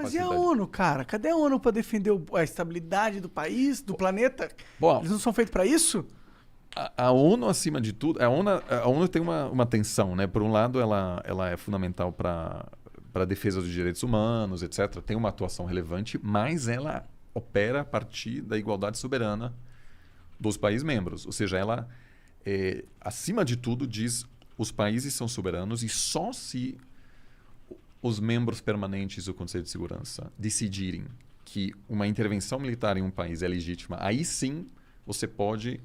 Mas e a capacidade. ONU, cara? Cadê a ONU pra defender a estabilidade do país, do planeta? Bom, Eles não são feitos pra isso? a ONU, acima de tudo, a ONU tem uma tensão, né? Por um lado, ela é fundamental para a defesa dos direitos humanos, etc. Tem uma atuação relevante, mas ela opera a partir da igualdade soberana dos países membros. Ou seja, ela, acima de tudo, diz os países são soberanos e só se os membros permanentes do Conselho de Segurança decidirem que uma intervenção militar em um país é legítima, aí sim você pode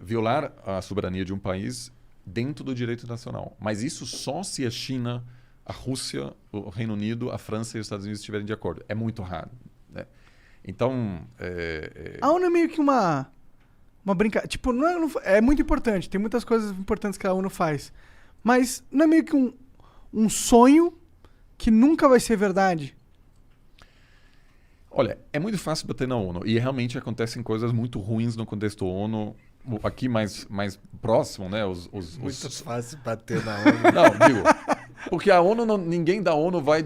violar a soberania de um país dentro do direito internacional. Mas isso só se a China, a Rússia, o Reino Unido, a França e os Estados Unidos estiverem de acordo. É muito raro. Né? Então... A ONU é meio que uma brincadeira. Tipo, é muito importante. Tem muitas coisas importantes que a ONU faz. Mas não é meio que um sonho que nunca vai ser verdade? Olha, é muito fácil bater na ONU. E realmente acontecem coisas muito ruins no contexto ONU. Aqui mais próximo, né? Muito fácil bater na ONU. Não, digo... Porque a ONU, ninguém da ONU vai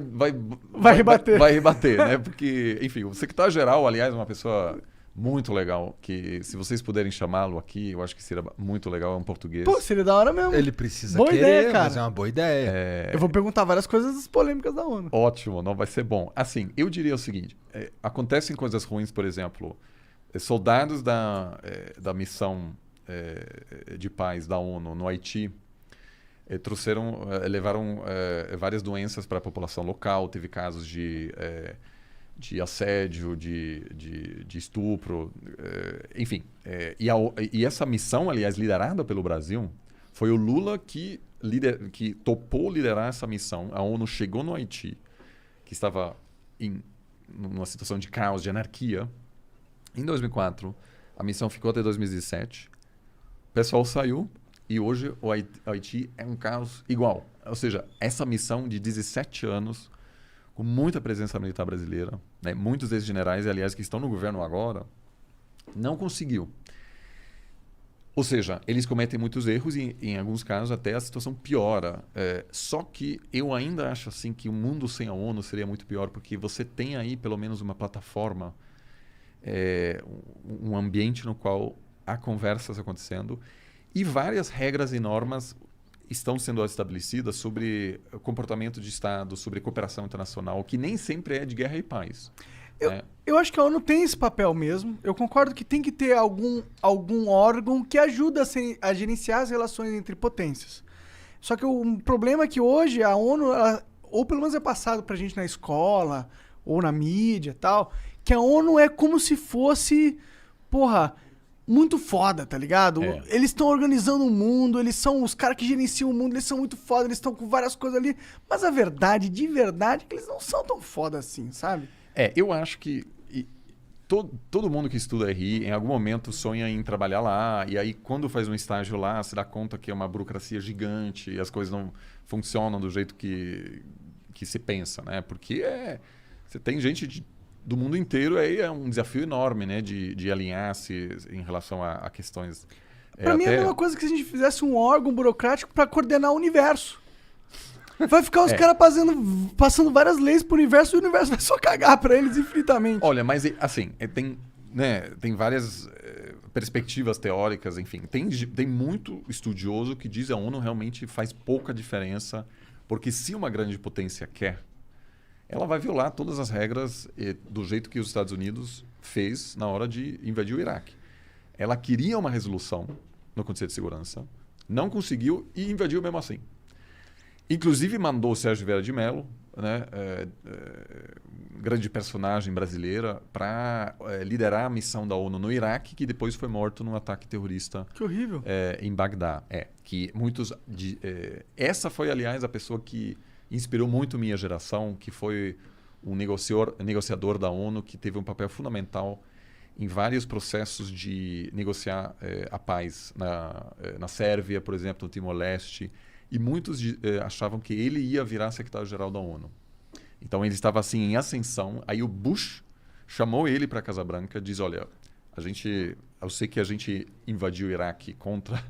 rebater. Vai rebater, né? Porque, enfim, o secretário-geral, aliás, é uma pessoa muito legal, que se vocês puderem chamá-lo aqui, eu acho que seria muito legal, é um português. Pô, seria da hora mesmo. Ele precisa Boa querer, ideia, cara. mas é uma boa ideia. Eu vou perguntar várias coisas polêmicas da ONU. Ótimo, não vai ser bom. Assim, eu diria o seguinte, acontecem coisas ruins, por exemplo, soldados da missão de paz da ONU no Haiti levaram várias doenças para a população local, teve casos de assédio, de estupro, enfim. E essa missão, aliás, liderada pelo Brasil, foi o Lula que topou liderar essa missão. A ONU chegou no Haiti, que estava numa situação de caos, de anarquia. Em 2004, a missão ficou até 2017. O pessoal saiu e hoje o Haiti é um caos igual. Ou seja, essa missão de 17 anos, com muita presença militar brasileira, né? Muitos desses generais, aliás, que estão no governo agora, não conseguiu. Ou seja, eles cometem muitos erros e, em alguns casos, até a situação piora. Só que eu ainda acho assim que o mundo sem a ONU seria muito pior, porque você tem aí pelo menos uma plataforma, um ambiente no qual há conversas acontecendo e várias regras e normas estão sendo estabelecidas sobre comportamento de Estado, sobre cooperação internacional, que nem sempre é de guerra e paz. Eu acho que a ONU tem esse papel mesmo. Eu concordo que tem que ter algum órgão que ajuda a gerenciar as relações entre potências. Só que o problema é que hoje a ONU, ou pelo menos é passado pra gente na escola, ou na mídia e tal, que a ONU é como se fosse, muito foda, tá ligado? Eles estão organizando o mundo, eles são os caras que gerenciam o mundo, eles são muito foda, eles estão com várias coisas ali. Mas a verdade, de verdade, é que eles não são tão foda assim, sabe? Eu acho que todo mundo que estuda RI, em algum momento sonha em trabalhar lá, e aí quando faz um estágio lá, se dá conta que é uma burocracia gigante, e as coisas não funcionam do jeito que se pensa, né? Porque você tem gente do mundo inteiro, aí é um desafio enorme, né? De alinhar-se em relação a questões... Pra mim é a mesma coisa que se a gente fizesse um órgão burocrático pra coordenar o universo. Vai ficar os caras passando várias leis pro universo e o universo vai só cagar pra eles infinitamente. Olha, mas assim, tem várias perspectivas teóricas, enfim. Tem muito estudioso que diz que a ONU realmente faz pouca diferença, porque se uma grande potência quer, ela vai violar todas as regras do jeito que os Estados Unidos fez na hora de invadir o Iraque. Ela queria uma resolução no Conselho de Segurança, não conseguiu e invadiu mesmo assim. Inclusive mandou o Sérgio Vieira de Mello, né, grande personagem brasileira, para liderar a missão da ONU no Iraque, que depois foi morto num ataque terrorista. Que horrível. Em Bagdá. Essa foi, aliás, a pessoa que inspirou muito minha geração, que foi um negociador da ONU, que teve um papel fundamental em vários processos de negociar a paz na Sérvia, por exemplo, no Timor-Leste. E muitos achavam que ele ia virar secretário-geral da ONU. Então ele estava assim em ascensão. Aí o Bush chamou ele para a Casa Branca e diz: olha, eu sei que a gente invadiu o Iraque contra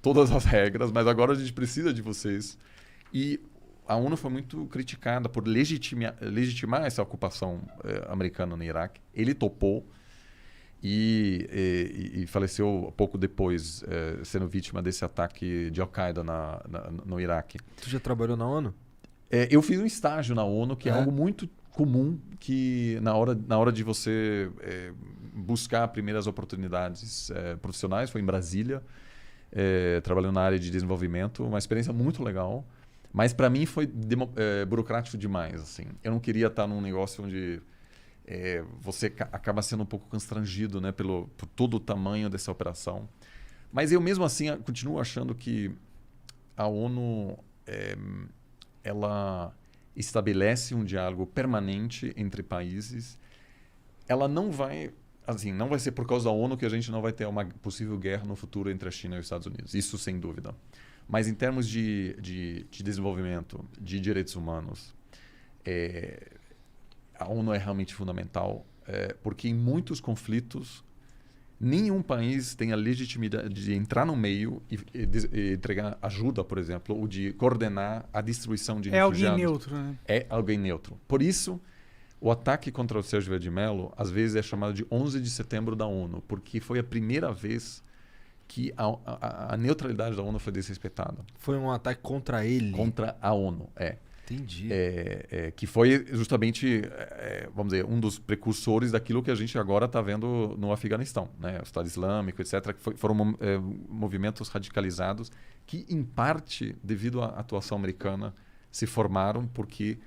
todas as regras, mas agora a gente precisa de vocês. E a ONU foi muito criticada por legitimar essa ocupação americana no Iraque. Ele topou e faleceu pouco depois, sendo vítima desse ataque de Al-Qaeda no Iraque. Tu já trabalhou na ONU? Eu fiz um estágio na ONU, que é algo muito comum, que na hora de você buscar primeiras oportunidades profissionais, foi em Brasília, trabalhando na área de desenvolvimento, uma experiência muito legal. Mas para mim foi burocrático demais. Assim. Eu não queria estar num negócio onde você acaba sendo um pouco constrangido, né, por todo o tamanho dessa operação. Mas eu mesmo assim continuo achando que a ONU ela estabelece um diálogo permanente entre países. Ela não vai ser por causa da ONU que a gente não vai ter uma possível guerra no futuro entre a China e os Estados Unidos. Isso sem dúvida. Mas em termos de desenvolvimento, de direitos humanos, a ONU é realmente fundamental, porque em muitos conflitos, nenhum país tem a legitimidade de entrar no meio e entregar ajuda, por exemplo, ou de coordenar a destruição de refugiados. É alguém neutro, né? É alguém neutro. Por isso, o ataque contra o Sérgio Vieira de Mello, às vezes, é chamado de 11 de setembro da ONU, porque foi a primeira vez que a neutralidade da ONU foi desrespeitada. Foi um ataque contra ele? Contra a ONU, Entendi. Que foi justamente, vamos dizer, um dos precursores daquilo que a gente agora está vendo no Afeganistão, né? O Estado Islâmico, etc., que foram movimentos radicalizados que, em parte, devido à atuação americana, se formaram porque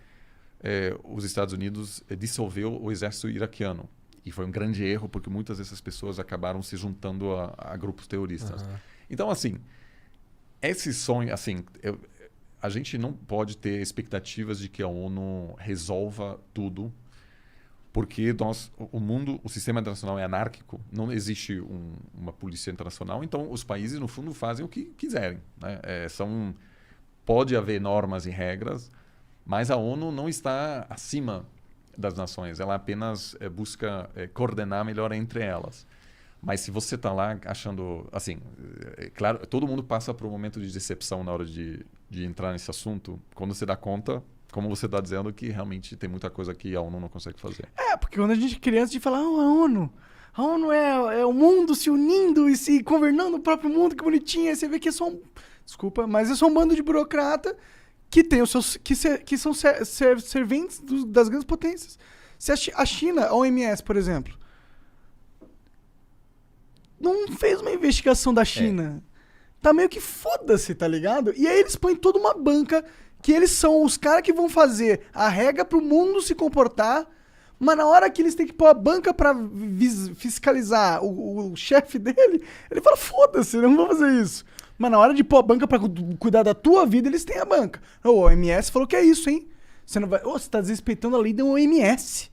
os Estados Unidos dissolveu o exército iraquiano. E foi um grande erro, porque muitas dessas pessoas acabaram se juntando a grupos terroristas. Uhum. Então, assim, esse sonho, assim, a gente não pode ter expectativas de que a ONU resolva tudo, porque o sistema internacional é anárquico, não existe uma polícia internacional, então os países, no fundo, fazem o que quiserem, né? Pode haver normas e regras, mas a ONU não está acima das nações, ela apenas busca coordenar melhor entre elas. Mas se você está lá achando, assim, claro, todo mundo passa por um momento de decepção na hora de entrar nesse assunto, quando você dá conta, como você está dizendo, que realmente tem muita coisa que a ONU não consegue fazer. Porque quando a gente é criança, a gente fala, a ONU é o mundo se unindo e se governando o próprio mundo, que bonitinho. Aí você vê que é só desculpa, mas é só um bando de burocrata que tem os seus que são serventes das grandes potências. Se a China, a OMS, por exemplo, não fez uma investigação da China, tá meio que foda-se, tá ligado? E aí eles põem toda uma banca que eles são os caras que vão fazer a regra pro mundo se comportar, mas na hora que eles têm que pôr a banca pra fiscalizar o chefe dele, ele fala, foda-se, não vou fazer isso. Mas na hora de pôr a banca pra cuidar da tua vida, eles têm a banca. O OMS falou que é isso, hein? Você não vai... você tá desrespeitando a lei da OMS.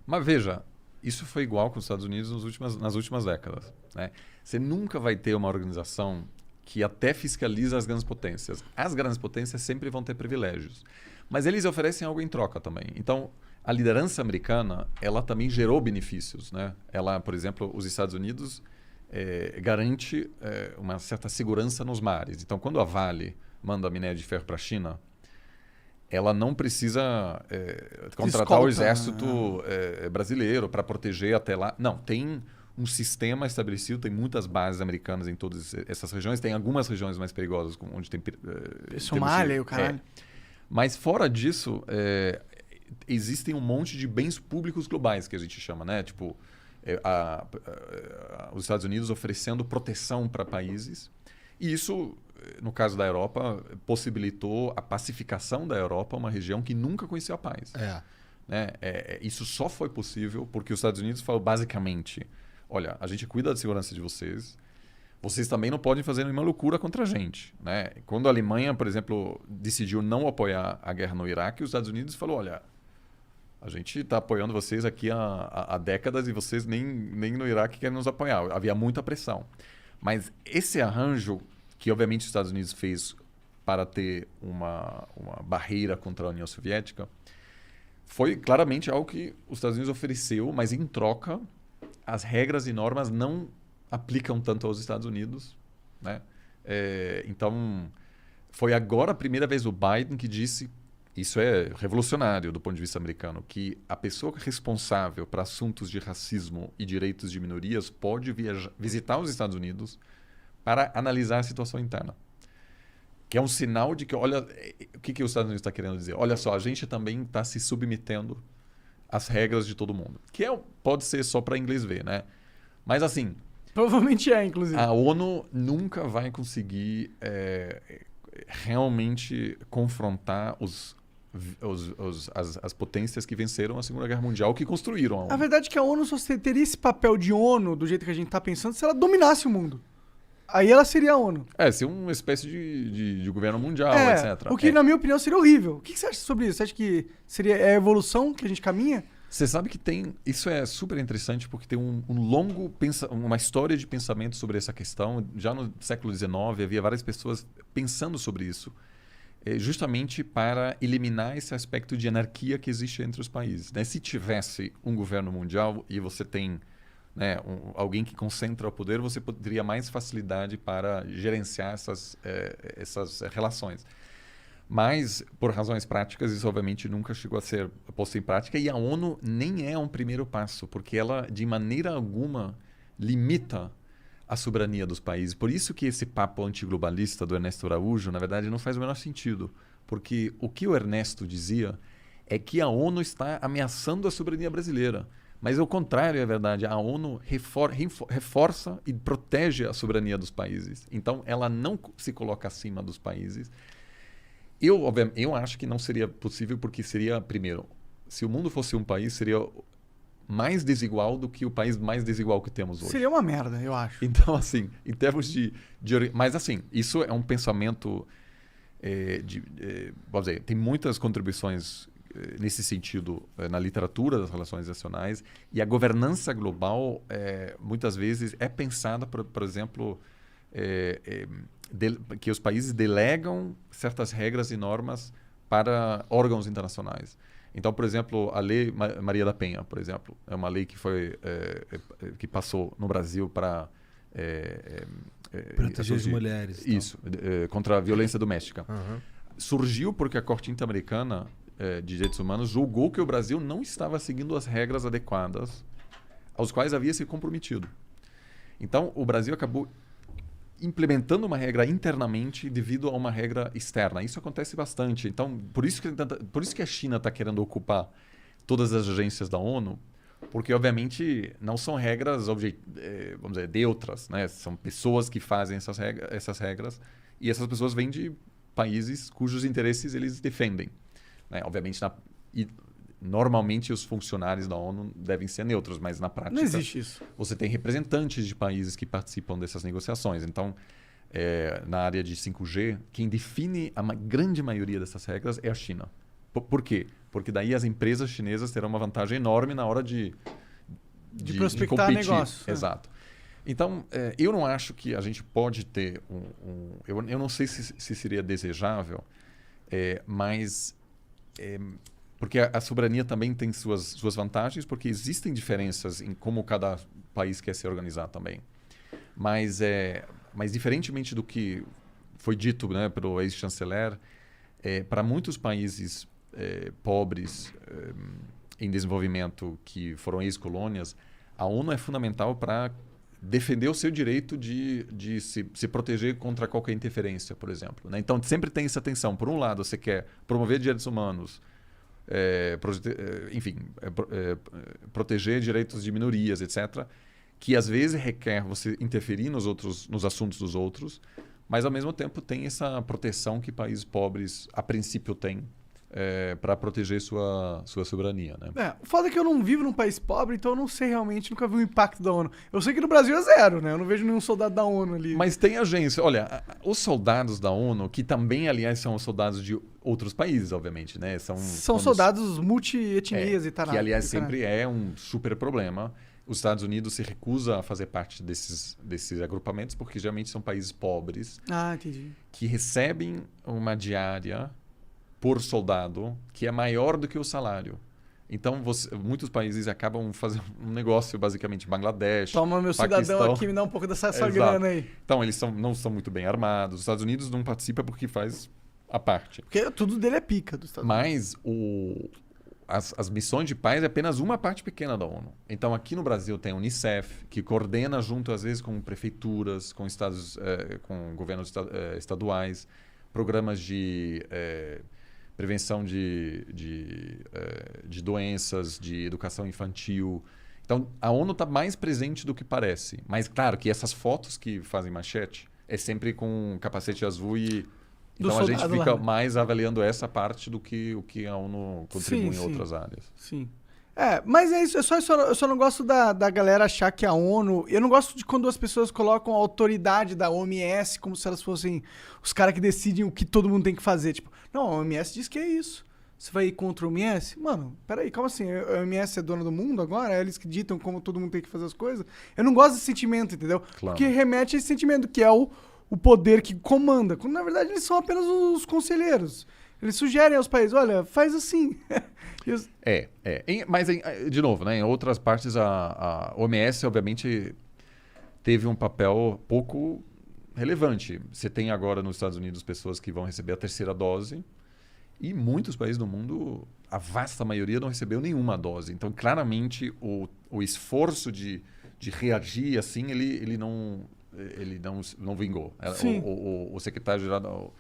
Mas veja, isso foi igual com os Estados Unidos nas últimas décadas, né? Você nunca vai ter uma organização que até fiscaliza as grandes potências. As grandes potências sempre vão ter privilégios. Mas eles oferecem algo em troca também. Então, a liderança americana, ela também gerou benefícios, né? Ela, por exemplo, os Estados Unidos... garante uma certa segurança nos mares. Então, quando a Vale manda minério de ferro para a China, ela não precisa contratar o exército brasileiro para proteger até lá. Não, tem um sistema estabelecido, tem muitas bases americanas em todas essas regiões, tem algumas regiões mais perigosas, onde tem... Somália e o caralho. Mas fora disso, existem um monte de bens públicos globais, que a gente chama, né? Tipo... os Estados Unidos oferecendo proteção para países. E isso, no caso da Europa, possibilitou a pacificação da Europa, uma região que nunca conheceu a paz. Né? Isso só foi possível porque os Estados Unidos falou basicamente, olha, a gente cuida da segurança de vocês, vocês também não podem fazer nenhuma loucura contra a gente. Né? Quando a Alemanha, por exemplo, decidiu não apoiar a guerra no Iraque, os Estados Unidos falou, olha... A gente está apoiando vocês aqui há décadas e vocês nem no Iraque querem nos apoiar. Havia muita pressão. Mas esse arranjo, que obviamente os Estados Unidos fez para ter uma barreira contra a União Soviética, foi claramente algo que os Estados Unidos ofereceu, mas em troca, as regras e normas não aplicam tanto aos Estados Unidos. Né? Então, Foi agora a primeira vez o Biden que disse, isso é revolucionário do ponto de vista americano, que a pessoa responsável para assuntos de racismo e direitos de minorias pode visitar os Estados Unidos para analisar a situação interna. Que é um sinal de que, olha, o que os Estados Unidos está querendo dizer? Olha só, a gente também está se submetendo às regras de todo mundo. Que pode ser só para inglês ver, né? Mas assim... Provavelmente inclusive. A ONU nunca vai conseguir realmente confrontar as potências que venceram a Segunda Guerra Mundial, que construíram a ONU. A verdade é que a ONU só teria esse papel de ONU, do jeito que a gente está pensando, se ela dominasse o mundo. Aí ela seria a ONU. Ser uma espécie de governo mundial, etc. O que, na minha opinião, seria horrível. O que você acha sobre isso? Você acha que seria a evolução que a gente caminha? Você sabe que isso é super interessante porque tem uma história de pensamento sobre essa questão. Já no século XIX havia várias pessoas pensando sobre isso, justamente para eliminar esse aspecto de anarquia que existe entre os países. Né? Se tivesse um governo mundial e você tem alguém que concentra o poder, você teria mais facilidade para gerenciar essas relações. Mas, por razões práticas, isso obviamente nunca chegou a ser posto em prática. E a ONU nem é um primeiro passo, porque ela, de maneira alguma, limita a soberania dos países. Por isso que esse papo antiglobalista do Ernesto Araújo, na verdade, não faz o menor sentido. Porque o que o Ernesto dizia é que a ONU está ameaçando a soberania brasileira. Mas, ao contrário, é verdade. A ONU reforça e protege a soberania dos países. Então, ela não se coloca acima dos países. Eu acho que não seria possível porque seria, primeiro, se o mundo fosse um país, seria mais desigual do que o país mais desigual que temos hoje. Seria uma merda, eu acho. Então, assim, em termos mas, assim, isso é um pensamento vamos dizer, tem muitas contribuições nesse sentido na literatura das relações internacionais e a governança global, muitas vezes, é pensada, por exemplo... que os países delegam certas regras e normas para órgãos internacionais. Então, por exemplo, a Lei Maria da Penha, por exemplo, é uma lei que que passou no Brasil para proteger as mulheres. Isso, contra a violência doméstica. Uhum. Surgiu porque a Corte Interamericana de Direitos Humanos julgou que o Brasil não estava seguindo as regras adequadas aos quais havia se comprometido. Então, o Brasil acabou implementando uma regra internamente devido a uma regra externa. Isso acontece bastante. Então, por isso que a China está querendo ocupar todas as agências da ONU, porque, obviamente, não são regras, vamos dizer, neutras, né? São pessoas que fazem essas regras e essas pessoas vêm de países cujos interesses eles defendem. Né? Obviamente, normalmente os funcionários da ONU devem ser neutros, mas na prática... Não existe isso. Você tem representantes de países que participam dessas negociações. Então, na área de 5G, quem define a grande maioria dessas regras é a China. Por quê? Porque daí as empresas chinesas terão uma vantagem enorme na hora de prospectar competir. negócio. Exato. Então, eu não acho que a gente pode ter eu não sei se seria desejável, mas... porque a soberania também tem suas vantagens, porque existem diferenças em como cada país quer se organizar também. Mas diferentemente do que foi dito, né, pelo ex-chanceler, para muitos países pobres em desenvolvimento que foram ex-colônias, a ONU é fundamental para defender o seu direito de se proteger contra qualquer interferência, por exemplo. Né? Então, sempre tem essa tensão. Por um lado, você quer promover direitos humanos, proteger direitos de minorias, etc., que às vezes requer você interferir nos assuntos dos outros, mas ao mesmo tempo tem essa proteção que países pobres a princípio têm para proteger sua soberania. Né? O foda é que eu não vivo num país pobre, então eu não sei realmente, nunca vi o impacto da ONU. Eu sei que no Brasil é zero, né? Eu não vejo nenhum soldado da ONU ali. Mas tem agência. Olha, os soldados da ONU, que também, aliás, são os soldados de outros países, obviamente, né? São soldados multi-etnias e tal. Que, aliás, sempre é um super problema. Os Estados Unidos se recusa a fazer parte desses agrupamentos, porque geralmente são países pobres. Ah, entendi. Que recebem uma diária por soldado que é maior do que o salário. Então, muitos países acabam fazendo um negócio, basicamente, Bangladesh, Toma, meu cidadão Paquistão. aqui, me dá um pouco dessa sua Exato. grana aí. Então, eles não são muito bem armados. Os Estados Unidos não participa porque faz a parte. Porque tudo dele é pica dos Estados Unidos. Mas as missões de paz é apenas uma parte pequena da ONU. Então, aqui no Brasil tem a Unicef, que coordena junto, às vezes, com prefeituras, com estados, com governos estaduais, programas de prevenção de doenças, de educação infantil. Então, a ONU está mais presente do que parece. Mas, claro, que essas fotos que fazem manchete é sempre com capacete azul e... Então, a gente fica lá, né? mais avaliando essa parte do que o que a ONU contribui em outras áreas. Sim. Mas é isso. Eu só não gosto da galera achar que a ONU... Eu não gosto de quando as pessoas colocam a autoridade da OMS como se elas fossem os caras que decidem o que todo mundo tem que fazer. Tipo, não, a OMS diz que é isso. Você vai ir contra a OMS? Mano, peraí, como assim? A OMS é dona do mundo agora? É eles que ditam como todo mundo tem que fazer as coisas? Eu não gosto desse sentimento, entendeu? Claro. Porque remete a esse sentimento que é o poder que comanda. Quando, na verdade, eles são apenas os conselheiros. Eles sugerem aos países, olha, faz assim. Mas, de novo, né, em outras partes, a OMS, obviamente, teve um papel pouco relevante. Você tem agora nos Estados Unidos pessoas que vão receber a terceira dose e muitos países do mundo, a vasta maioria, não recebeu nenhuma dose. Então, claramente, o esforço de reagir assim, ele não vingou. Sim. O secretário-geral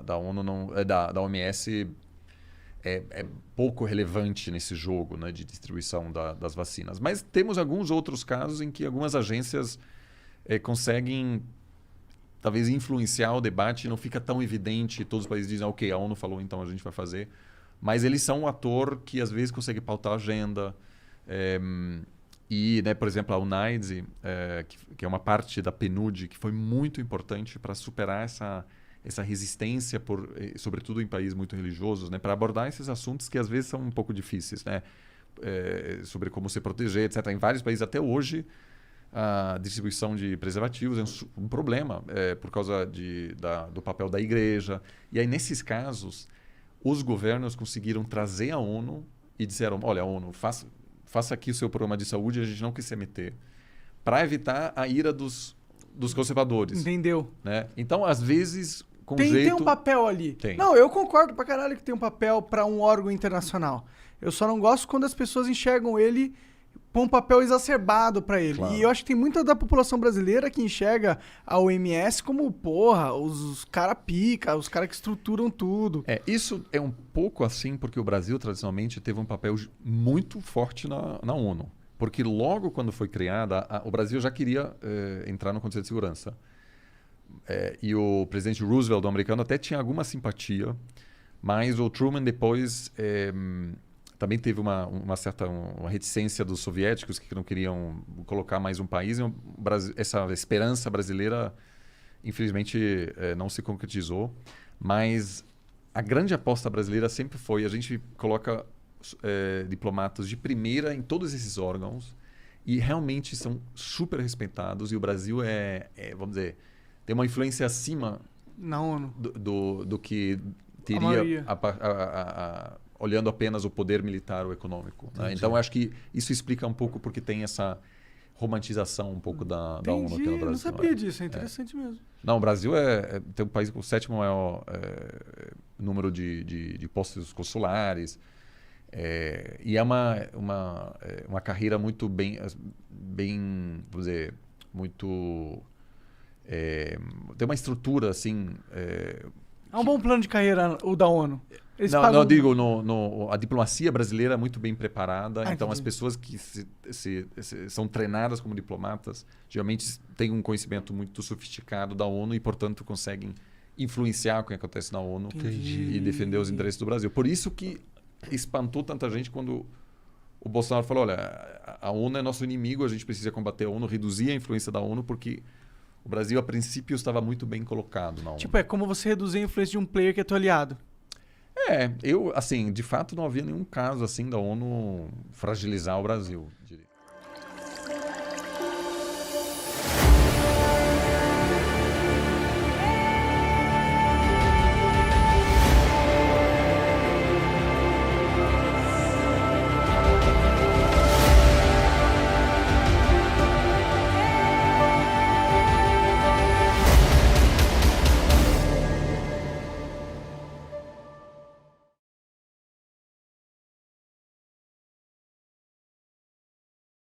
da ONU, da OMS, é pouco relevante nesse jogo, né, de distribuição das vacinas. Mas temos alguns outros casos em que algumas agências conseguem talvez influenciar o debate e não fica tão evidente. Todos os países dizem, ok, a ONU falou, então a gente vai fazer. Mas eles são um ator que às vezes consegue pautar a agenda. E, né, por exemplo, a UNAIDS, que é uma parte da PNUD, que foi muito importante para superar essa resistência, sobretudo em países muito religiosos, né, para abordar esses assuntos que às vezes são um pouco difíceis, né, sobre como se proteger, etc. Em vários países, até hoje, a distribuição de preservativos é um problema por causa do papel da igreja. E aí, nesses casos, os governos conseguiram trazer a ONU e disseram, olha, a ONU, faça aqui o seu programa de saúde, a gente não quis se meter, para evitar a ira dos conservadores. Entendeu? Né? Então, às vezes, com Tem jeito... um papel ali. Tem. Não, eu concordo pra caralho que tem um papel pra um órgão internacional. Eu só não gosto quando as pessoas enxergam ele com um papel exacerbado pra ele. Claro. E eu acho que tem muita da população brasileira que enxerga a OMS como, porra, os cara pica, os caras que estruturam tudo. Isso é um pouco assim porque o Brasil, tradicionalmente, teve um papel muito forte na ONU. Porque logo quando foi criada, o Brasil já queria entrar no Conselho de Segurança. E o presidente Roosevelt, o americano, até tinha alguma simpatia, mas o Truman depois também teve uma certa reticência dos soviéticos que não queriam colocar mais um país. Essa esperança brasileira, infelizmente, não se concretizou. Mas a grande aposta brasileira sempre foi: a gente coloca diplomatas de primeira em todos esses órgãos e realmente são super respeitados. E o Brasil vamos dizer, tem uma influência acima Na ONU. do que teria maioria. olhando apenas o poder militar ou econômico. Né? Então, eu acho que isso explica um pouco porque tem essa romantização um pouco da ONU aqui no Brasil. Eu não sabia disso, é interessante mesmo. Não, o Brasil tem um país com o sétimo maior número de postos consulares. E é uma carreira muito bem, vamos dizer, muito... tem uma estrutura assim... É um bom plano de carreira o da ONU. Eles Não, pagam... eu digo, a diplomacia brasileira é muito bem preparada. Então, entendi. as pessoas que são treinadas como diplomatas, geralmente têm um conhecimento muito sofisticado da ONU e, portanto, conseguem influenciar o que acontece na ONU e defender os interesses do Brasil. Por isso que espantou tanta gente quando o Bolsonaro falou, olha, a ONU é nosso inimigo, a gente precisa combater a ONU, reduzir a influência da ONU, porque o Brasil, a princípio, estava muito bem colocado na ONU. Tipo, é como você reduzir a influência de um player que é teu aliado. Assim, de fato não havia nenhum caso assim da ONU fragilizar o Brasil, diria.